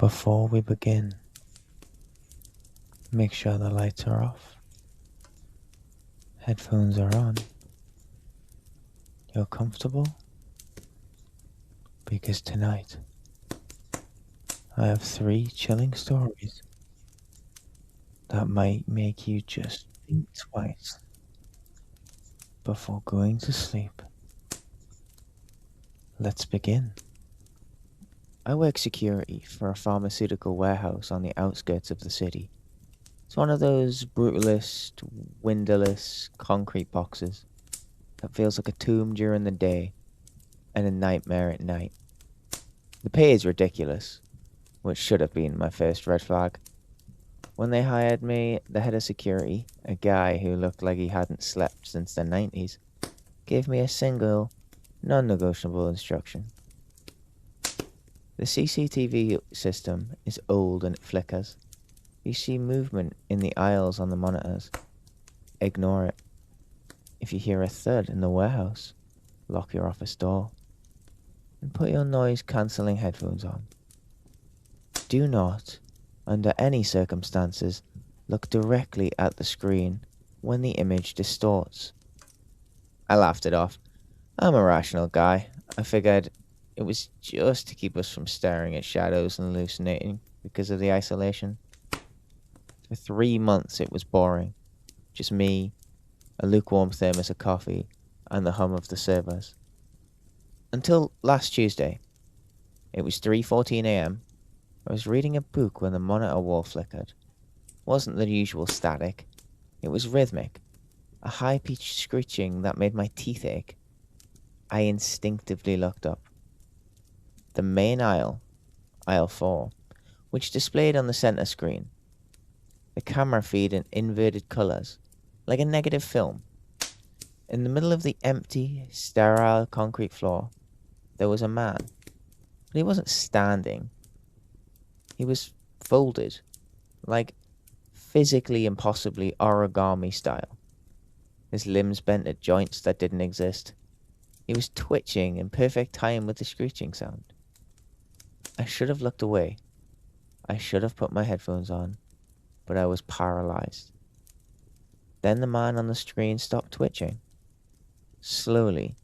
Before we begin, make sure the lights are off, headphones are on, you're comfortable, because tonight I have 3 chilling stories that might make you just think twice before going to sleep. Let's begin. I work security for a pharmaceutical warehouse on the outskirts of the city. It's one of those brutalist, windowless concrete boxes that feels like a tomb during the day and a nightmare at night. The pay is ridiculous, which should have been my first red flag. When they hired me, the head of security, a guy who looked like he hadn't slept since the 90s, gave me a single, non-negotiable instruction. The CCTV system is old and it flickers. You see movement in the aisles on the monitors. Ignore it. If you hear a thud in the warehouse, lock your office door and put your noise-cancelling headphones on. Do not, under any circumstances, look directly at the screen when the image distorts. I laughed it off. I'm a rational guy. I figured it was just to keep us from staring at shadows and hallucinating because of the isolation. For 3 months it was boring. Just me, a lukewarm thermos of coffee, and the hum of the servers. Until last Tuesday. It was 3:14 a.m. I was reading a book when the monitor wall flickered. It wasn't the usual static. It was rhythmic. A high-pitched screeching that made my teeth ache. I instinctively looked up. The main aisle, aisle 4, which displayed on the center screen. The camera feed in inverted colors, like a negative film. In the middle of the empty, sterile concrete floor, there was a man. But he wasn't standing. He was folded, like physically impossibly origami style. His limbs bent at joints that didn't exist. He was twitching in perfect time with the screeching sound. I should have looked away. I should have put my headphones on, but I was paralyzed. Then the man on the screen stopped twitching. Slowly,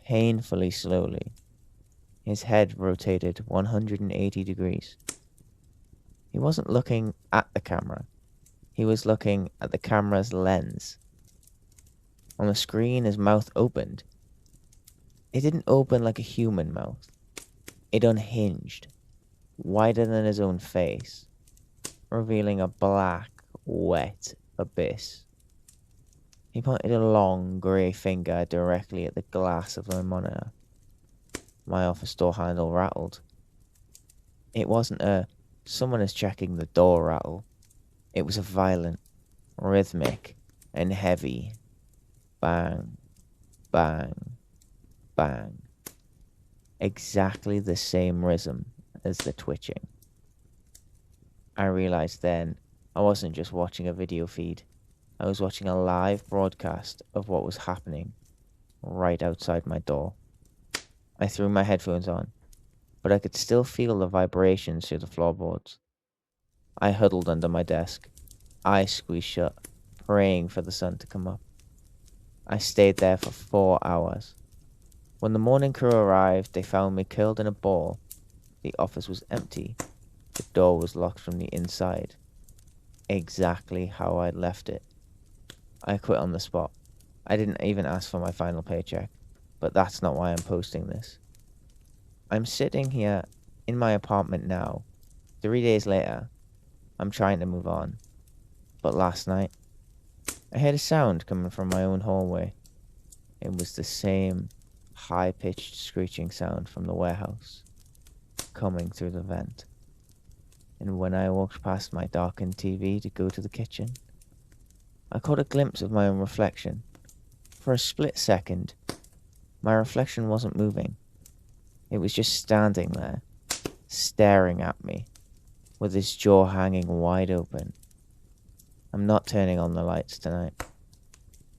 painfully slowly, his head rotated 180 degrees. He wasn't looking at the camera. He was looking at the camera's lens. On the screen, his mouth opened. It didn't open like a human mouth. It unhinged, wider than his own face, revealing a black, wet abyss. He pointed a long, grey finger directly at the glass of my monitor. My office door handle rattled. It wasn't a someone is checking the door rattle. It was a violent, rhythmic, and heavy bang, bang, bang. Exactly the same rhythm as the twitching. I realized then I wasn't just watching a video feed. I was watching a live broadcast of what was happening right outside my door. I threw my headphones on, but I could still feel the vibrations through the floorboards. I huddled under my desk, eyes squeezed shut, praying for the sun to come up. I stayed there for 4 hours. When the morning crew arrived, they found me curled in a ball. The office was empty. The door was locked from the inside. Exactly how I'd left it. I quit on the spot. I didn't even ask for my final paycheck, but that's not why I'm posting this. I'm sitting here in my apartment now. 3 days later, I'm trying to move on. But last night, I heard a sound coming from my own hallway. It was the same high-pitched screeching sound from the warehouse, coming through the vent. And when I walked past my darkened TV to go to the kitchen, I caught a glimpse of my own reflection. For a split second, my reflection wasn't moving. It was just standing there, staring at me, with his jaw hanging wide open. I'm not turning on the lights tonight.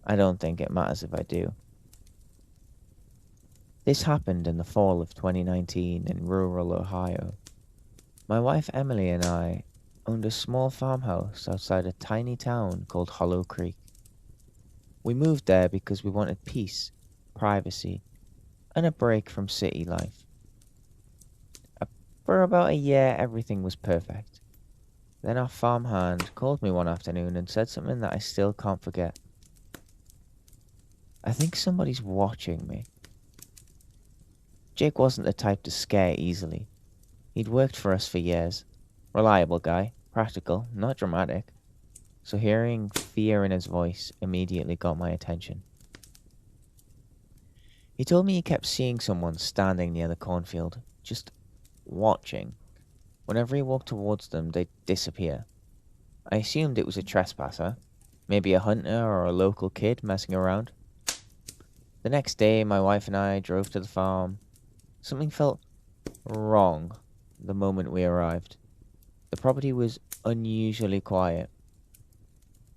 I don't think it matters if I do. This happened in the fall of 2019 in rural Ohio. My wife Emily and I owned a small farmhouse outside a tiny town called Hollow Creek. We moved there because we wanted peace, privacy, and a break from city life. Uh, For about a year, everything was perfect. Then our farmhand called me one afternoon and said something that I still can't forget. I think somebody's watching me. Jake wasn't the type to scare easily. He'd worked for us for years. Reliable guy, practical, not dramatic. So hearing fear in his voice immediately got my attention. He told me he kept seeing someone standing near the cornfield, just watching. Whenever he walked towards them, they'd disappear. I assumed it was a trespasser, maybe a hunter or a local kid messing around. The next day, my wife and I drove to the farm. Something felt wrong the moment we arrived. The property was unusually quiet.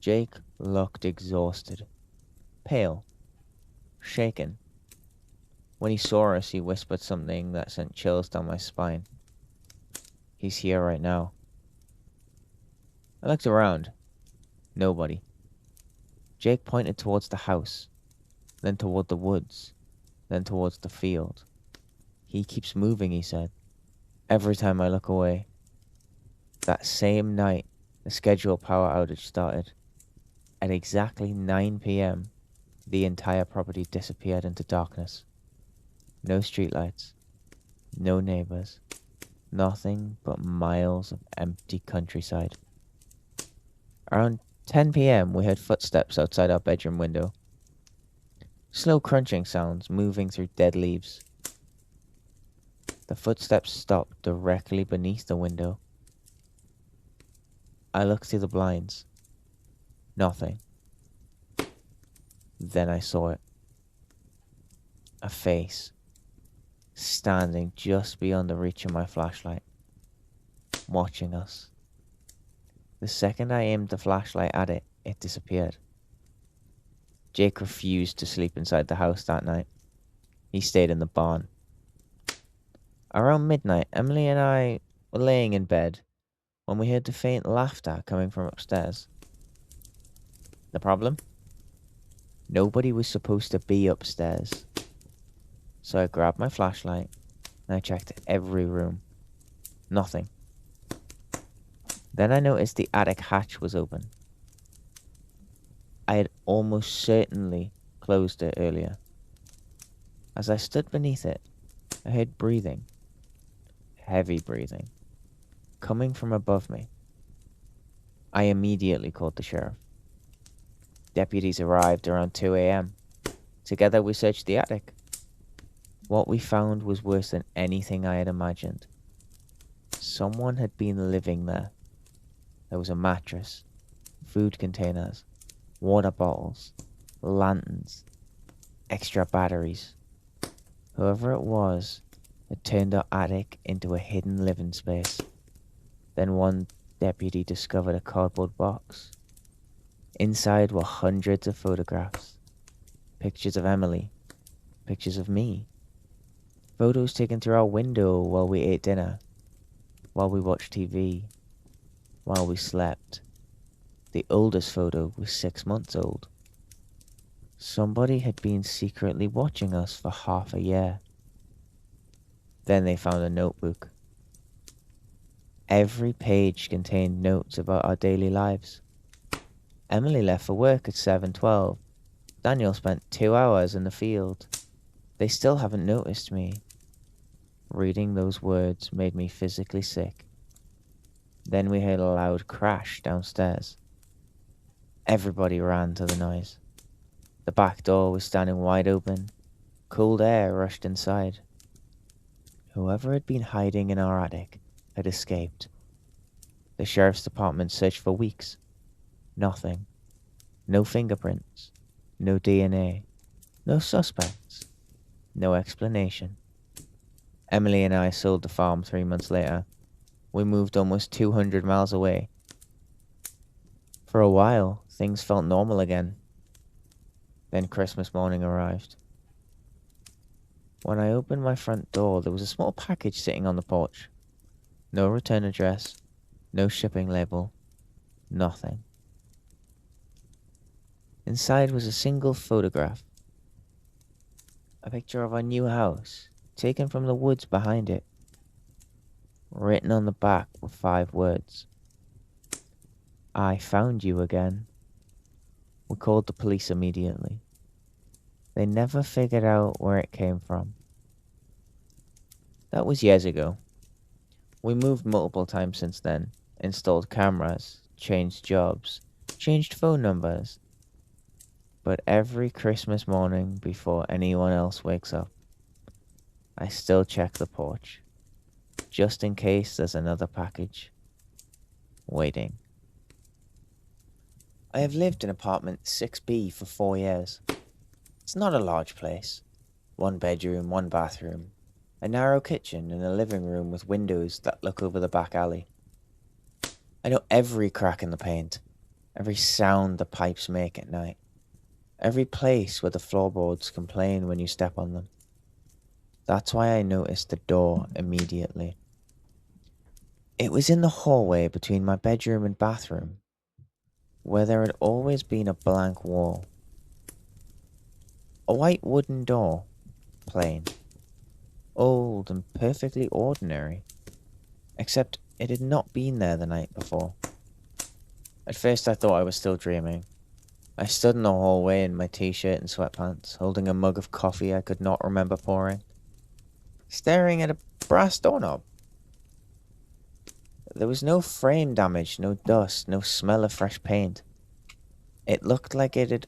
Jake looked exhausted, pale, shaken. When he saw us, he whispered something that sent chills down my spine. He's here right now. I looked around. Nobody. Jake pointed towards the house, then toward the woods, then towards the field. He keeps moving, he said. Every time I look away. That same night, the scheduled power outage started. At exactly 9 p.m., the entire property disappeared into darkness. No streetlights, no neighbors, nothing but miles of empty countryside. Around 10 p.m., we heard footsteps outside our bedroom window. Slow crunching sounds moving through dead leaves. The footsteps stopped directly beneath the window. I looked through the blinds. Nothing. Then I saw it. A face, standing just beyond the reach of my flashlight, watching us. The second I aimed the flashlight at it, it disappeared. Jake refused to sleep inside the house that night. He stayed in the barn. Around midnight, Emily and I were laying in bed when we heard the faint laughter coming from upstairs. The problem? Nobody was supposed to be upstairs. So I grabbed my flashlight and I checked every room. Nothing. Then I noticed the attic hatch was open. I had almost certainly closed it earlier. As I stood beneath it, I heard breathing. Heavy breathing. Coming from above me. I immediately called the sheriff. Deputies arrived around 2 a.m. Together we searched the attic. What we found was worse than anything I had imagined. Someone had been living there. There was a mattress, food containers, water bottles, lanterns, extra batteries. Whoever it was had turned our attic into a hidden living space. Then one deputy discovered a cardboard box. Inside were hundreds of photographs. Pictures of Emily, pictures of me. Photos taken through our window while we ate dinner, while we watched TV, while we slept. The oldest photo was 6 months old. Somebody had been secretly watching us for half a year. Then they found a notebook. Every page contained notes about our daily lives. Emily left for work at 7:12. Daniel spent 2 hours in the field. They still haven't noticed me. Reading those words made me physically sick. Then we heard a loud crash downstairs. Everybody ran to the noise. The back door was standing wide open. Cold air rushed inside. Whoever had been hiding in our attic had escaped. The sheriff's department searched for weeks. Nothing. No fingerprints. No DNA. No suspects. No explanation. Emily and I sold the farm 3 months later. We moved almost 200 miles away. For a while, things felt normal again. Then Christmas morning arrived. When I opened my front door, there was a small package sitting on the porch. No return address, no shipping label, nothing. Inside was a single photograph, a picture of our new house, taken from the woods behind it. Written on the back were 5 words. I found you again. We called the police immediately. They never figured out where it came from. That was years ago. We moved multiple times since then, installed cameras, changed jobs, changed phone numbers. But every Christmas morning before anyone else wakes up, I still check the porch, just in case there's another package waiting. I have lived in apartment 6B for 4 years. It's not a large place. 1 bedroom, 1 bathroom, a narrow kitchen and a living room with windows that look over the back alley. I know every crack in the paint, every sound the pipes make at night, every place where the floorboards complain when you step on them. That's why I noticed the door immediately. It was in the hallway between my bedroom and bathroom, where there had always been a blank wall. A white wooden door, plain, old and perfectly ordinary, except it had not been there the night before. At first I thought I was still dreaming. I stood in the hallway in my t-shirt and sweatpants, holding a mug of coffee I could not remember pouring, staring at a brass doorknob. There was no frame damage, no dust, no smell of fresh paint. It looked like it had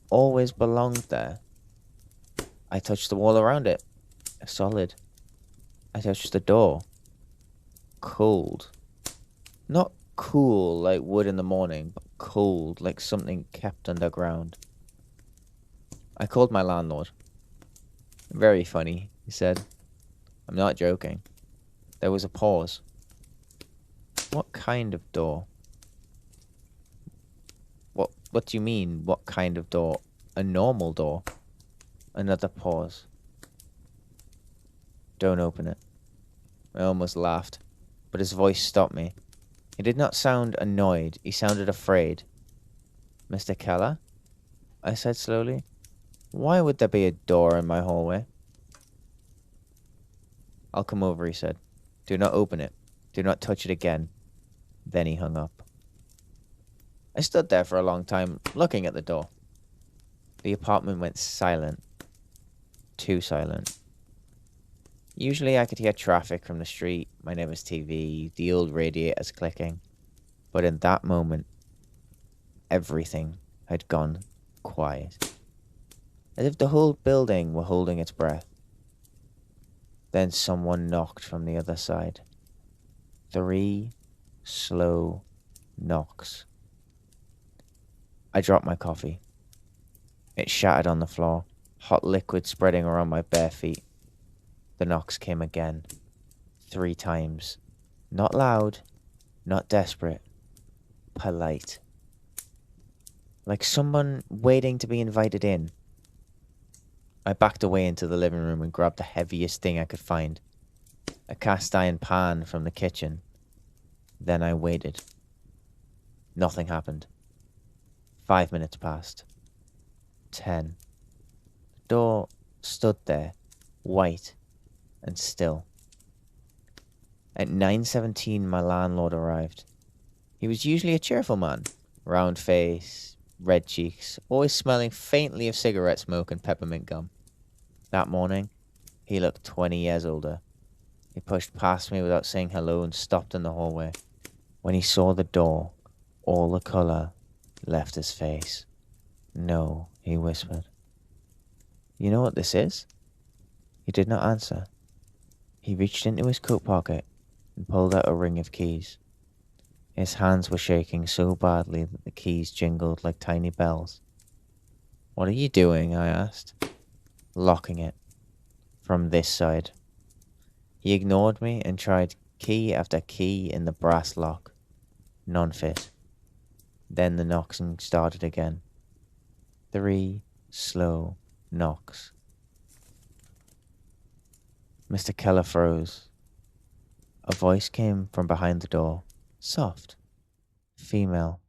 always belonged there. I touched the wall around it. Solid. I touched the door. Cold. Not cool like wood in the morning, but cold like something kept underground. I called my landlord. Very funny, he said. I'm not joking. There was a pause. What kind of door? What do you mean, what kind of door? A normal door? Another pause. Don't open it. I almost laughed, but his voice stopped me. He did not sound annoyed, he sounded afraid. Mr. Keller? I said slowly. Why would there be a door in my hallway? I'll come over, he said. Do not open it. Do not touch it again. Then he hung up. I stood there for a long time, looking at the door. The apartment went silent. Too silent. Usually I could hear traffic from the street, my neighbor's TV, the old radiators clicking. But in that moment, everything had gone quiet. As if the whole building were holding its breath. Then someone knocked from the other side. 3 slow knocks. I dropped my coffee. It shattered on the floor, hot liquid spreading around my bare feet. The knocks came again. 3 times. Not loud, not desperate. Polite. Like someone waiting to be invited in. I backed away into the living room and grabbed the heaviest thing I could find. A cast iron pan from the kitchen. Then I waited. Nothing happened. 5 minutes passed. 10. The door stood there, white and still. At 9:17, my landlord arrived. He was usually a cheerful man, round face, red cheeks, always smelling faintly of cigarette smoke and peppermint gum. That morning, he looked 20 years older. He pushed past me without saying hello and stopped in the hallway. When he saw the door, all the color left his face. No, he whispered. You know what this is? He did not answer. He reached into his coat pocket and pulled out a ring of keys. His hands were shaking so badly that the keys jingled like tiny bells. What are you doing? I asked. Locking it. From this side. He ignored me and tried key after key in the brass lock. None fit. Then the knocking started again. 3 slow knocks. Mr. Keller froze. A voice came from behind the door. Soft. Female.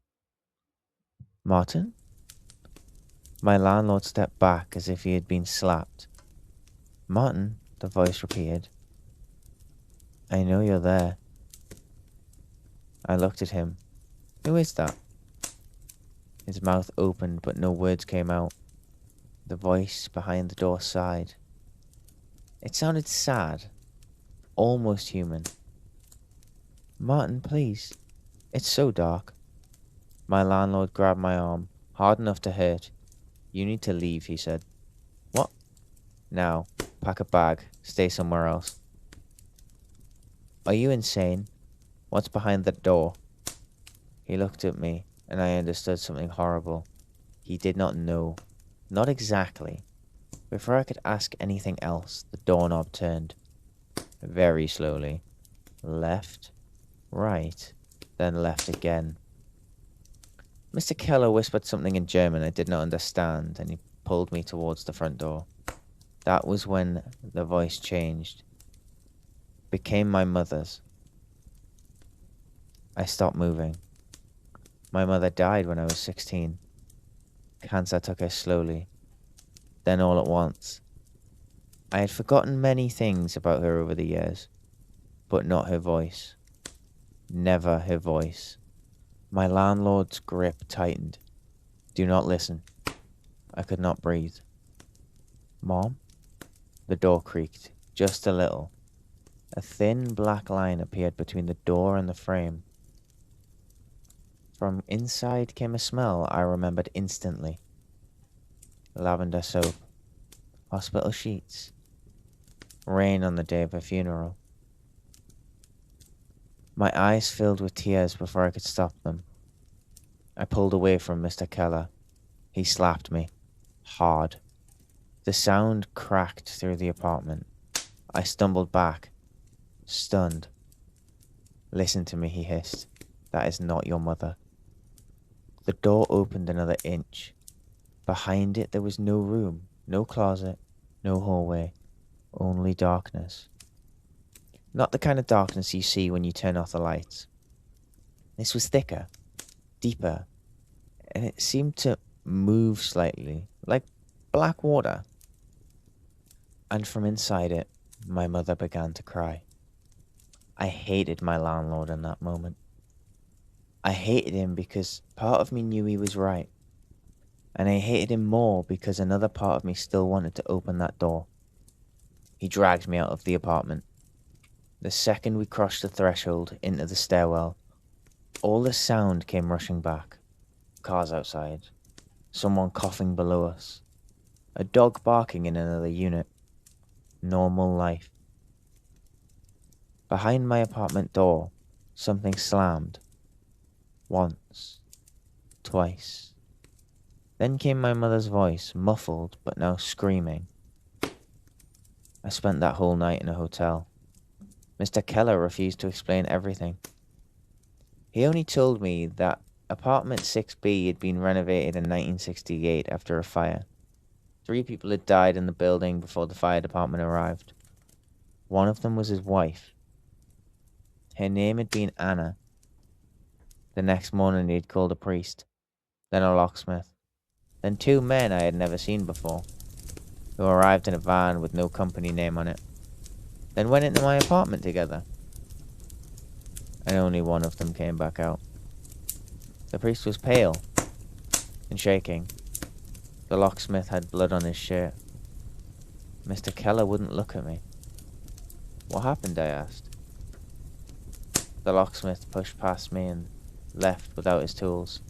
Martin? My landlord stepped back as if he had been slapped. Martin, the voice repeated. I know you're there. I looked at him. Who is that? His mouth opened, but no words came out. The voice behind the door sighed. It sounded sad, almost human. Martin, please. It's so dark. My landlord grabbed my arm, hard enough to hurt. You need to leave, he said. What? Now, pack a bag, stay somewhere else. Are you insane? What's behind that door? He looked at me, and I understood something horrible. He did not know. Not exactly. Before I could ask anything else, the doorknob turned. Very slowly. Left, right, then left again. Mr. Keller whispered something in German I did not understand, and he pulled me towards the front door. That was when the voice changed. Became my mother's. I stopped moving. My mother died when I was 16. Cancer took her slowly. Then all at once. I had forgotten many things about her over the years, but not her voice. Never her voice. My landlord's grip tightened. Do not listen. I could not breathe. Mom? The door creaked, just a little. A thin black line appeared between the door and the frame. From inside came a smell I remembered instantly. Lavender soap. Hospital sheets. Rain on the day of her funeral. My eyes filled with tears before I could stop them. I pulled away from Mr. Keller. He slapped me. Hard. The sound cracked through the apartment. I stumbled back. Stunned. Listen to me, he hissed. That is not your mother. The door opened another inch. Behind it there was no room, no closet, no hallway. Only darkness. Not the kind of darkness you see when you turn off the lights. This was thicker, deeper, and it seemed to move slightly, like black water. And from inside it, my mother began to cry. I hated my landlord in that moment. I hated him because part of me knew he was right. And I hated him more because another part of me still wanted to open that door. He dragged me out of the apartment. The second we crossed the threshold into the stairwell, all the sound came rushing back. Cars outside. Someone coughing below us. A dog barking in another unit. Normal life. Behind my apartment door, something slammed. Once. Twice. Then came my mother's voice, muffled but now screaming. I spent that whole night in a hotel. Mr. Keller refused to explain everything. He only told me that apartment 6B had been renovated in 1968 after a fire. 3 people had died in the building before the fire department arrived. One of them was his wife. Her name had been Anna. The next morning he had called a priest, then a locksmith, then 2 men I had never seen before, who arrived in a van with no company name on it, then went into my apartment together. And only one of them came back out. The priest was pale and shaking. The locksmith had blood on his shirt. Mr. Keller wouldn't look at me. What happened? I asked. The locksmith pushed past me and left without his tools.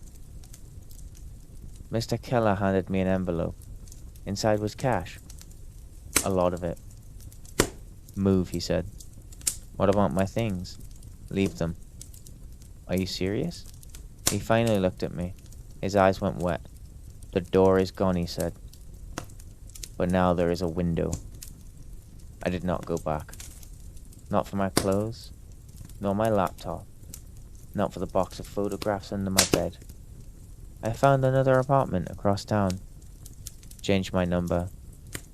Mr. Keller handed me an envelope. Inside was cash. A lot of it. Move, he said. What about my things? Leave them. Are you serious? He finally looked at me. His eyes went wet. The door is gone, he said. But now there is a window. I did not go back. Not for my clothes, nor my laptop, not for the box of photographs under my bed. I found another apartment across town. Changed my number.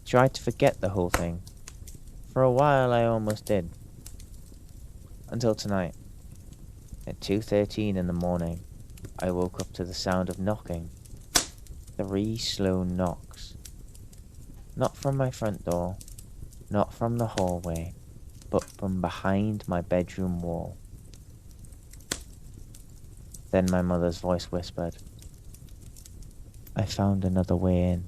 Tried to forget the whole thing. For a while I almost did. Until tonight, at 2:13 in the morning, I woke up to the sound of knocking. 3 slow knocks. Not from my front door, not from the hallway, but from behind my bedroom wall. Then my mother's voice whispered, "I found another way in."